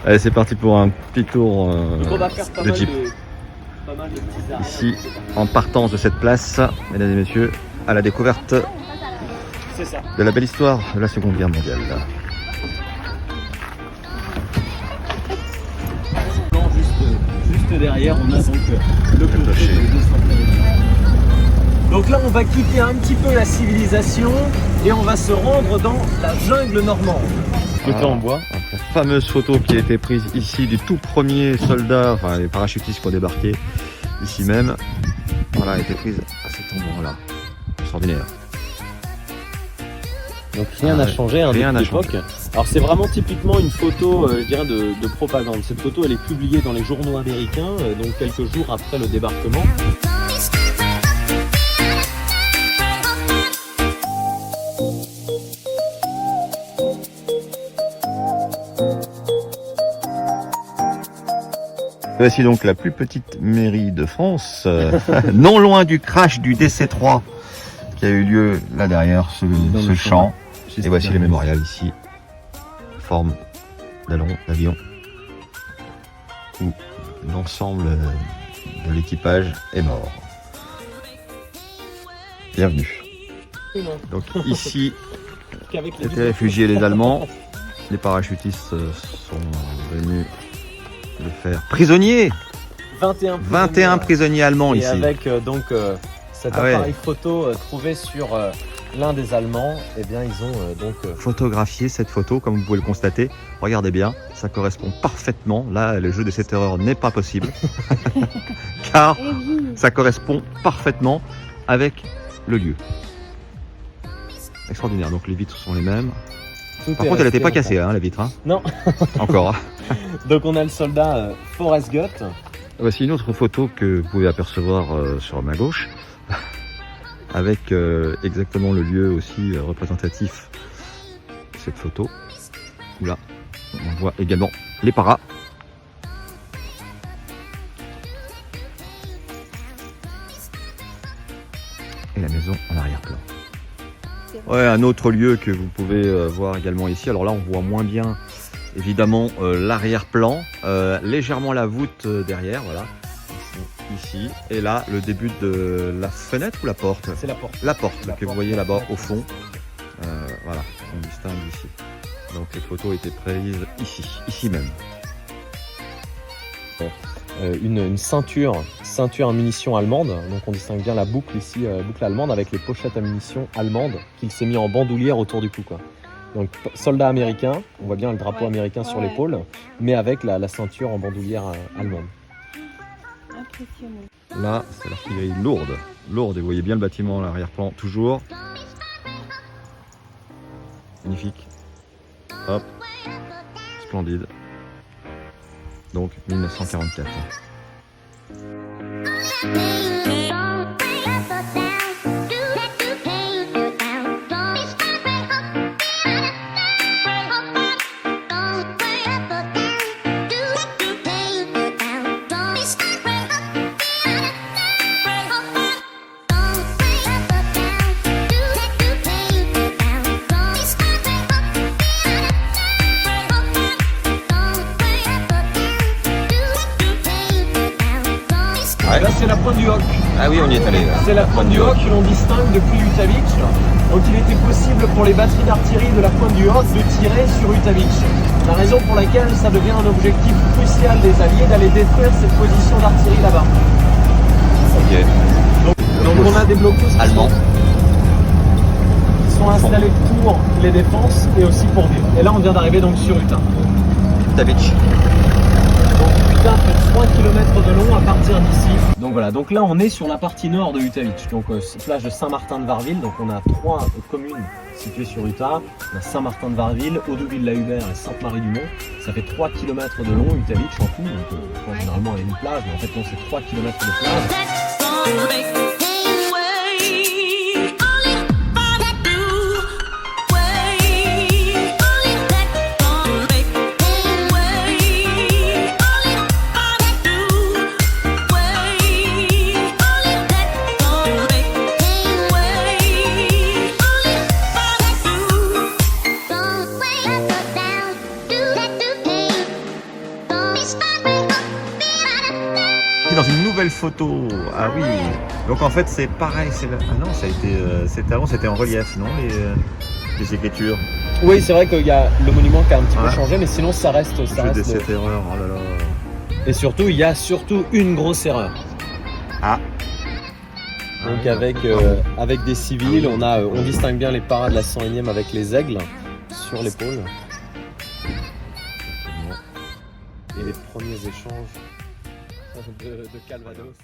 Allez, c'est parti pour un petit tour de Jeep. Ici, en partance de cette place, mesdames et messieurs, à la découverte de la belle histoire de la Seconde Guerre mondiale. Juste derrière, on a donc le clocher. Donc là, on va quitter un petit peu la civilisation et on va se rendre dans la jungle normande. En bois. La fameuse photo qui a été prise ici du tout premier soldat, enfin les parachutistes qui ont débarqué ici même, voilà, a été prise à cet endroit-là. Extraordinaire. Donc rien n'a changé depuis l'époque. Alors c'est vraiment typiquement une photo, je dirais, de propagande. Cette photo, elle est publiée dans les journaux américains, donc quelques jours après le débarquement. Voici donc la plus petite mairie de France, non loin du crash du DC-3 qui a eu lieu là derrière ce champ. Et voici le mémorial ici, forme d'avion, où l'ensemble de l'équipage est mort. Bienvenue. Donc ici, étaient réfugiés les Allemands, les parachutistes sont venus le faire prisonnier. 21 prisonniers allemands et ici. Avec donc cet appareil photo trouvé sur l'un des Allemands, et bien ils ont donc photographié cette photo, comme vous pouvez le constater. Regardez bien, ça correspond parfaitement. Là, le jeu de cette erreur n'est pas possible, car ça correspond parfaitement avec le lieu. Extraordinaire. Donc les vitres sont les mêmes. Par contre, elle n'était pas cassée, hein, la vitre. Hein. Non. Encore. Donc on a le soldat Forrest Gott. Voici une autre photo que vous pouvez apercevoir sur ma gauche, avec exactement le lieu aussi représentatif de cette photo. Là, on voit également les paras. Et la maison en arrière-plan. Ouais, un autre lieu que vous pouvez voir également ici. Alors là, on voit moins bien, évidemment, l'arrière-plan, légèrement la voûte derrière, voilà. Ici, et là, le début de la fenêtre ou la porte? C'est la porte. La porte que vous voyez là-bas au fond. Voilà, on distingue ici. Donc les photos étaient prises ici même. Une ceinture à munitions allemande. Donc on distingue bien la boucle ici, boucle allemande avec les pochettes à munitions allemandes qu'il s'est mis en bandoulière autour du cou, quoi. Donc soldat américain, on voit bien le drapeau américain sur l'épaule, mais avec la ceinture en bandoulière allemande. Là, c'est l'artillerie lourde, et vous voyez bien le bâtiment à l'arrière-plan, toujours. Magnifique. Hop, splendide. Donc 1944. Là, c'est la pointe du Hoc. Ah oui, on y est allé. C'est la pointe du Hoc que l'on distingue depuis Utavich. Donc il était possible pour les batteries d'artillerie de la pointe du Hoc de tirer sur Utavich. La raison pour laquelle ça devient un objectif crucial des Alliés d'aller détruire cette position d'artillerie là-bas. Ok. Donc on a des blocos Allemands. qui sont installés pour les défenses et aussi pour vivre. Et là on vient d'arriver donc sur Utain. Utavich. Donc Utain fait 3 km de long à partir d'ici. Donc voilà, donc là on est sur la partie nord de Utavich, donc plage de Saint-Martin-de-Varville. Donc on a 3 communes situées sur Utain. On a Saint-Martin-de-Varville, Audouville-la-Hubert et Sainte-Marie-du-Mont. Ça fait 3 km de long Utavich en tout. Donc généralement il y a une plage, mais en fait non, c'est 3 km de plage. Dans une nouvelle photo. Ah oui. Donc en fait c'est pareil. Ah non, ça a été. C'était avant, c'était en relief, non les écritures. Oui, c'est vrai qu'il y a le monument qui a un petit peu Ouais. changé, mais sinon ça reste. Ça Je reste fais cette erreur. Oh là là. Et surtout, il y a surtout une grosse erreur. Ah. Donc Ah, avec des civils, on distingue bien les paras de la 101e avec les aigles sur l'épaule. Et les premiers échanges de Calvados.